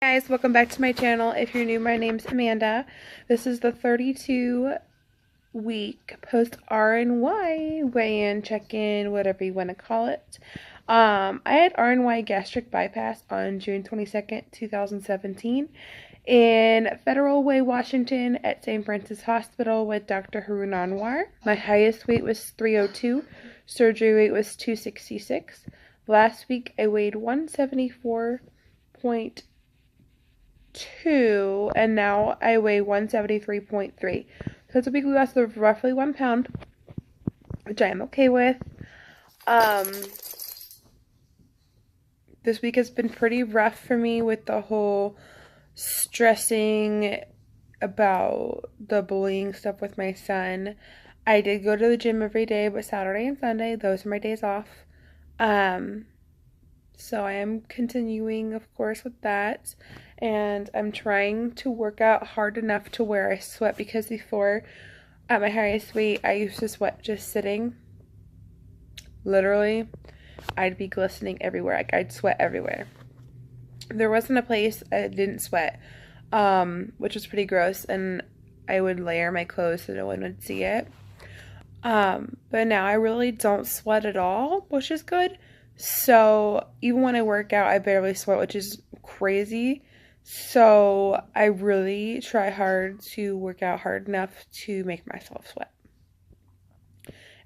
Guys, welcome back to my channel. If you're new, my name's Amanda. This is the 32-week post RNY weigh-in, check-in, whatever you want to call it. I had RNY gastric bypass on June 22nd, 2017 in Federal Way, Washington at St. Francis Hospital with Dr. Harun Anwar. My highest weight was 302. Surgery weight was 266. Last week I weighed 174.2 and now I weigh 173.3. So it's a weekly loss of roughly 1 pound, which I am okay with. This week has been pretty rough for me with the whole stressing about the bullying stuff with my son. I did go to the gym every day, but Saturday and Sunday, those are my days off. So I am continuing, of course, with that. And I'm trying to work out hard enough to where I sweat, because before, at my highest weight, I used to sweat just sitting. Literally, I'd be glistening everywhere. Like, I'd sweat everywhere. There wasn't a place I didn't sweat, which was pretty gross, and I would layer my clothes so no one would see it. But now I really don't sweat at all, which is good. So even when I work out, I barely sweat, which is crazy. So I really try hard to work out hard enough to make myself sweat.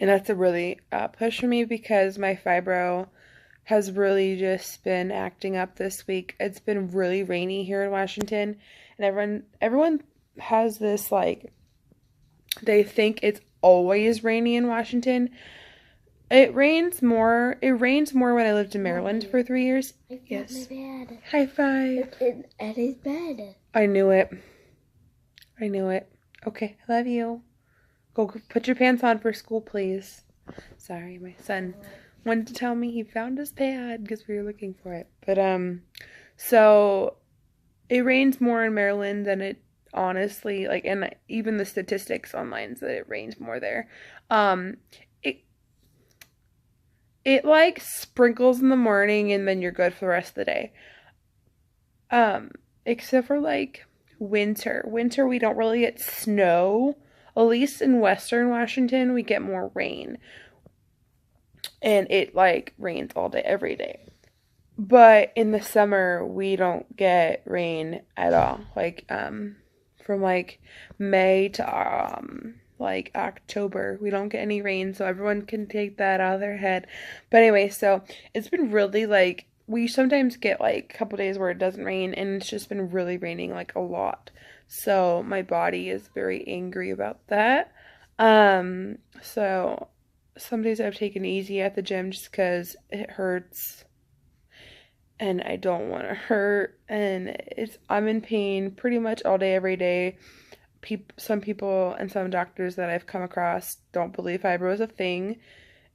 And that's a really push for me, because my fibro has really just been acting up this week. It's been really rainy here in Washington, and everyone has this, like, they think it's always rainy in Washington. It rains more when I lived in Maryland for 3 years. Yes. High five. At his bed. I knew it. Okay, I love you. Go put your pants on for school, please. Sorry, my son wanted to tell me he found his pad because we were looking for it. But, so it rains more in Maryland than it honestly, like, and even the statistics online say it rains more there. It like sprinkles in the morning and then you're good for the rest of the day. Except for like winter. Winter we don't really get snow. At least in western Washington we get more rain. And it like rains all day, every day. But in the summer we don't get rain at all. Like from like May to like October, we don't get any rain, so everyone can take that out of their head. But anyway, so it's been really, like, we sometimes get like a couple days where it doesn't rain, and it's just been really raining like a lot. So my body is very angry about that. So some days I've taken it easy at the gym just because it hurts and I don't want to hurt, and I'm in pain pretty much all day, every day. Some people and some doctors that I've come across don't believe fibro is a thing.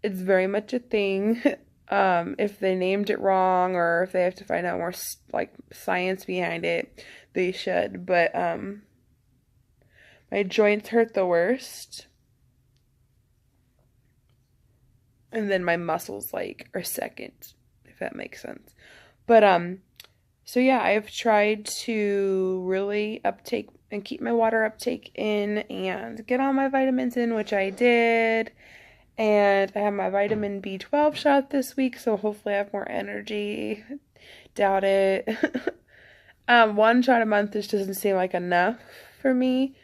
It's very much a thing. If they named it wrong, or if they have to find out more like science behind it, they should. But my joints hurt the worst, and then my muscles like are second, if that makes sense. But so yeah, I've tried to really uptake and keep my water uptake in and get all my vitamins in, which I did. And I have my vitamin B12 shot this week, so hopefully I have more energy. Doubt it. 1 shot a month just doesn't seem like enough for me.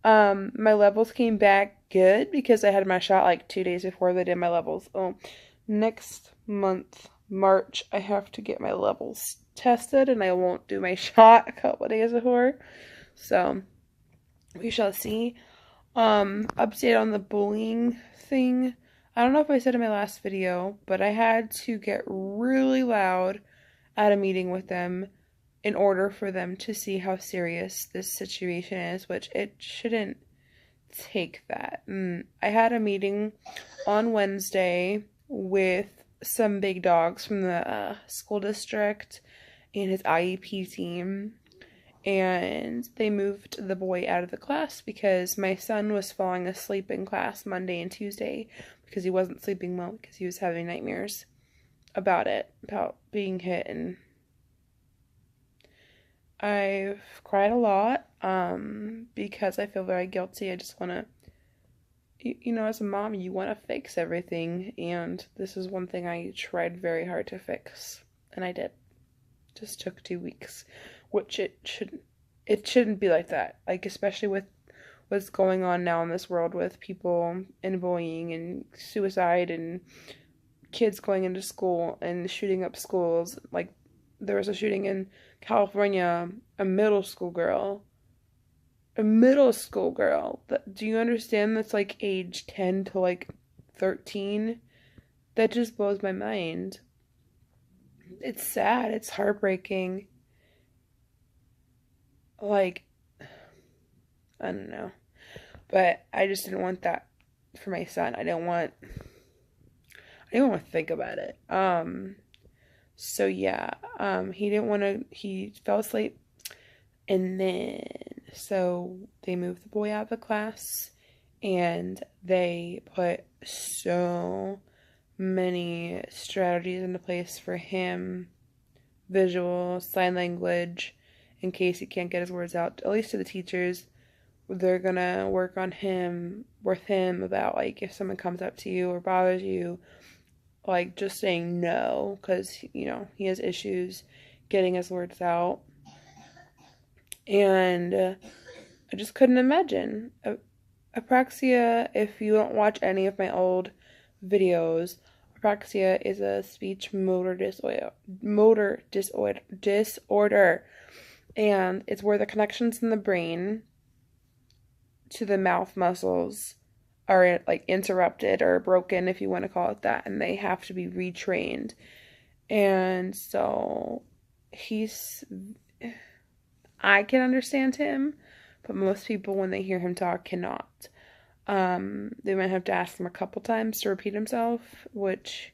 My levels came back good because I had my shot like 2 days before they did my levels. Next month, March, I have to get my levels tested, and I won't do my shot a couple of days before. So we shall see. Update on the bullying thing. I don't know if I said in my last video, but I had to get really loud at a meeting with them in order for them to see how serious this situation is, which it shouldn't take that. I had a meeting on Wednesday with some big dogs from the school district and his IEP team, and they moved the boy out of the class because my son was falling asleep in class Monday and Tuesday because he wasn't sleeping well, because he was having nightmares about being hit and I've cried a lot because I feel very guilty. I just want to, as a mom, you want to fix everything, and this is one thing I tried very hard to fix, and I did. Just took 2 weeks, which it shouldn't be like that. Like, especially with what's going on now in this world with people and bullying and suicide and kids going into school and shooting up schools. Like, there was a shooting in California, a middle school girl. A middle school girl. Do you understand that's like age 10 to like 13? That just blows my mind. It's sad. It's heartbreaking. Like, I don't know. But I just didn't want that for my son. I didn't want to think about it. So yeah, he fell asleep, and then, so they moved the boy out of the class, and they put so many strategies into place for him, visual, sign language, in case he can't get his words out, at least to the teachers. They're gonna work on him, with him, about, like, if someone comes up to you or bothers you, like, just saying no, because, he has issues getting his words out. And I just couldn't imagine. Apraxia, if you don't watch any of my old videos, apraxia is a speech motor disorder. And it's where the connections in the brain to the mouth muscles are, like, interrupted or broken, if you want to call it that, and they have to be retrained. And so I can understand him, but most people, when they hear him talk, cannot. They might have to ask him a couple times to repeat himself, which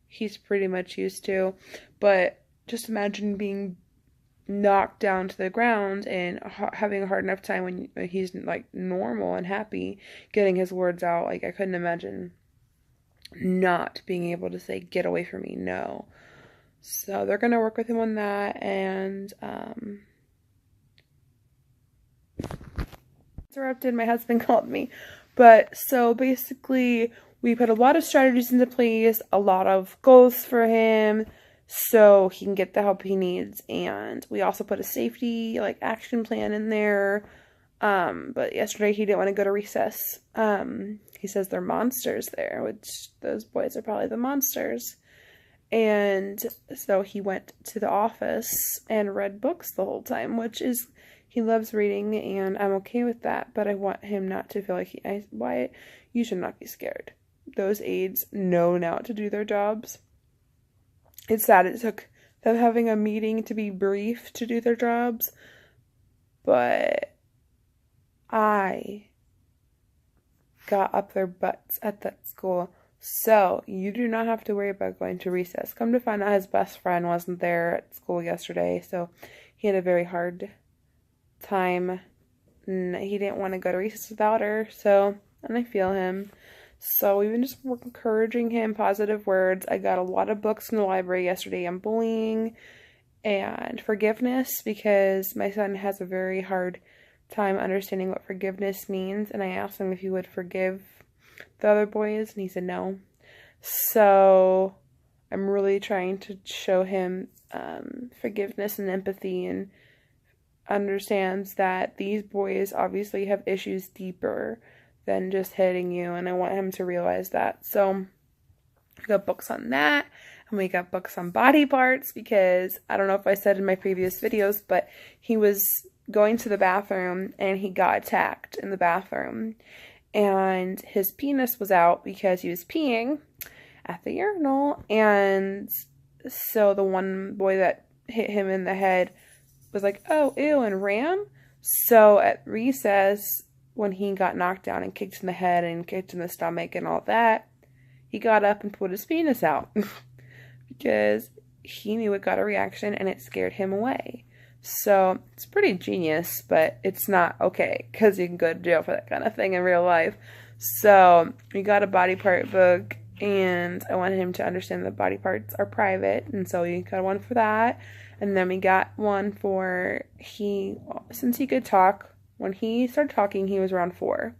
he's pretty much used to. But just imagine being knocked down to the ground and having a hard enough time when he's, like, normal and happy getting his words out. Like, I couldn't imagine not being able to say, "Get away from me," no. So they're gonna work with him on that. And interrupted, my husband called me. But so basically, we put a lot of strategies into place, a lot of goals for him, so he can get the help he needs. And we also put a safety, like, action plan in there. But yesterday he didn't want to go to recess. He says they're monsters there, which those boys are probably the monsters. And so he went to the office and read books the whole time, which is, he loves reading, and I'm okay with that. But I want him not to feel like Wyatt, you should not be scared. Those aides know now to do their jobs. It's sad it took them having a meeting to be brief to do their jobs, but I got up their butts at that school. So you do not have to worry about going to recess. Come to find out, his best friend wasn't there at school yesterday, so he had a very hard time. He didn't want to go to recess without her, and I feel him. So we've been just encouraging him, positive words. I got a lot of books in the library yesterday on bullying and forgiveness, because my son has a very hard time understanding what forgiveness means. And I asked him if he would forgive the other boys, and he said no. So I'm really trying to show him forgiveness and empathy, and understands that these boys obviously have issues deeper than just hitting you, and I want him to realize that. So we got books on that, and we got books on body parts, because I don't know if I said in my previous videos, but he was going to the bathroom and he got attacked in the bathroom, and his penis was out because he was peeing at the urinal. And so the one boy that hit him in the head was like, "Oh, ew," and ran. So at recess, when he got knocked down and kicked in the head and kicked in the stomach and all that, he got up and pulled his penis out because he knew it got a reaction and it scared him away. So it's pretty genius, but it's not okay, because you can go to jail for that kind of thing in real life. So we got a body part book, and I wanted him to understand that body parts are private, and so we got one for that. And then we got one for since he could talk, when he started talking, he was around 4.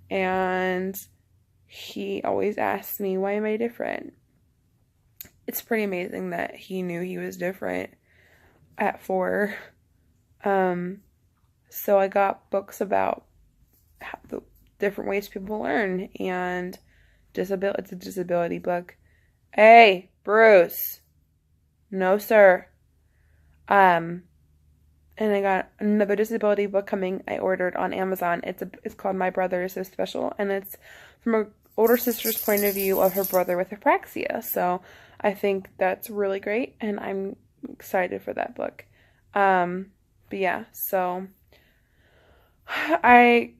And he always asks me, why am I different? It's pretty amazing that he knew he was different at 4. So I got books about the different ways people learn, and it's a disability book. Hey, Bruce. No, sir. And I got another disability book coming. I ordered on Amazon. It's called My Brother Is So Special, and it's from an older sister's point of view of her brother with apraxia. So I think that's really great, and I'm excited for that book. But yeah, so I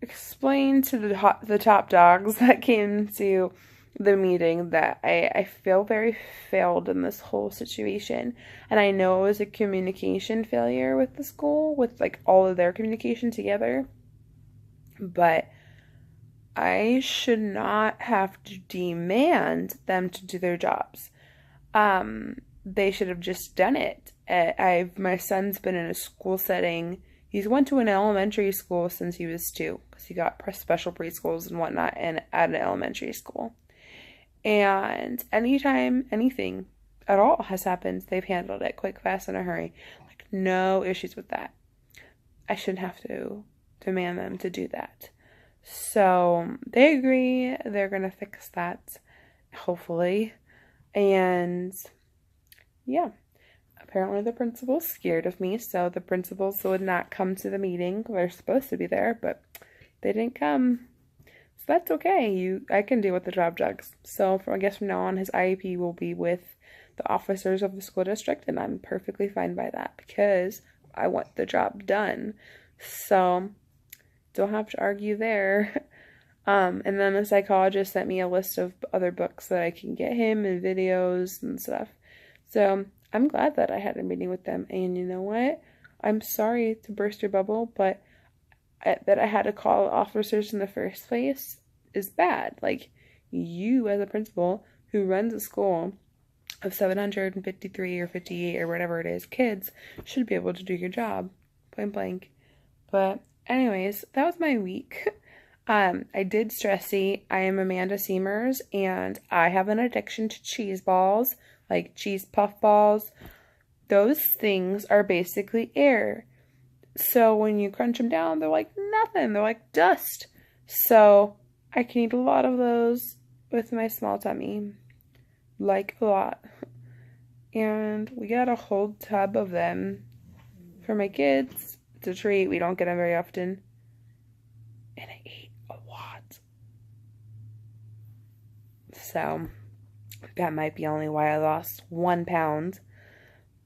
explained to the top dogs that came to the meeting that I feel very failed in this whole situation, and I know it was a communication failure with the school, with like all of their communication together, but I should not have to demand them to do their jobs. They should have just done it. My son's been in a school setting. He's went to an elementary school since he was 2, because he got special preschools and whatnot and at an elementary school. And anytime anything at all has happened, they've handled it quick, fast, in a hurry. Like, no issues with that. I shouldn't have to demand them to do that. So they agree. They're going to fix that, hopefully. And yeah, apparently the principal's scared of me, so the principals would not come to the meeting. They're supposed to be there, but they didn't come. So that's okay. I can deal with the job dogs. So I guess from now on, his IEP will be with the officers of the school district, and I'm perfectly fine by that because I want the job done. So don't have to argue there. And then the psychologist sent me a list of other books that I can get him and videos and stuff. So I'm glad that I had a meeting with them. And you know what? I'm sorry to burst your bubble, but that I had to call officers in the first place is bad. Like, you as a principal who runs a school of 753 or 58 or whatever it is kids should be able to do your job, point blank. But anyways, that was my week. I did stressy. I am Amanda Seamers, and I have an addiction to cheese balls, like cheese puff balls. Those things are basically air. So when you crunch them down, they're like nothing. They're like dust. So I can eat a lot of those with my small tummy. Like a lot. And we got a whole tub of them for my kids. It's a treat. We don't get them very often. And I ate a lot. So that might be only why I lost 1 pound.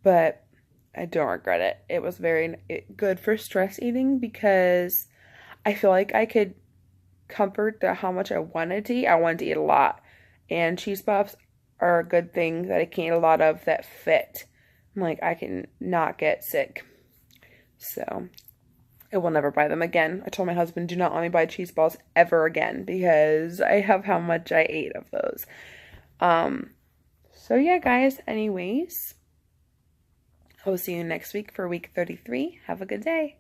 But I don't regret it. It was very good for stress eating because I feel like I could comfort how much I wanted to eat. I wanted to eat a lot. And cheese puffs are a good thing that I can eat a lot of that fit. I'm like, I can not get sick. So I will never buy them again. I told my husband, do not let me buy cheese balls ever again because I have how much I ate of those. So yeah, guys, anyways, I will see you next week for week 33. Have a good day.